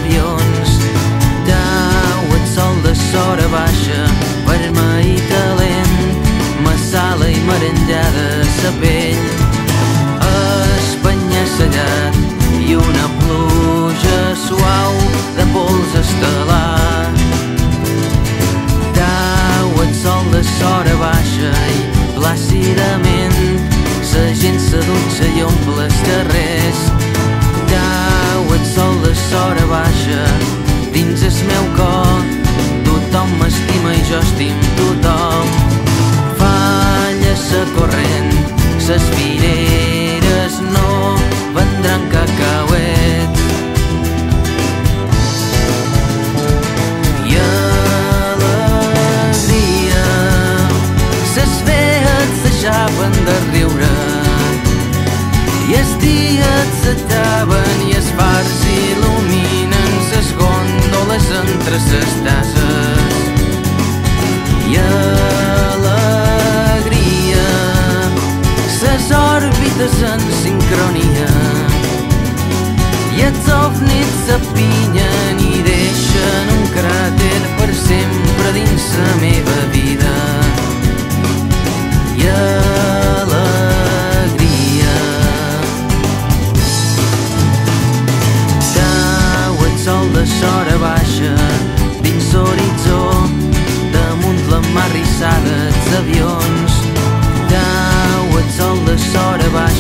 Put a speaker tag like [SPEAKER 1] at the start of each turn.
[SPEAKER 1] avions. Dau el sol de sora baixa, vermell i talent, massala i merengada sa pell, espanya-sellat i una pluja suau de pols estel·lar. Dau el sol de sora baixa i plàcidament sa gent s'adutxa i omple els carrers. Dau el sol de sora baixa dins el meu cor, tothom m'estima i jo estim tothom. Falla sa corrent, ses fireres no vendran cacauets. I alegria, ses fees deixaven de riure, i els dies s'acaben i els fars il·luminen ses gòndoles entre ses tasses. I alegria, ses òrbites en sincronia, i els ovnis s'apinyen i deixen un cràter per sempre dins la meva vida. I alegria, dau el sol de sora baixa dins l'horitzó, damunt la mar rissada els avions. Dau el sol de sora baixa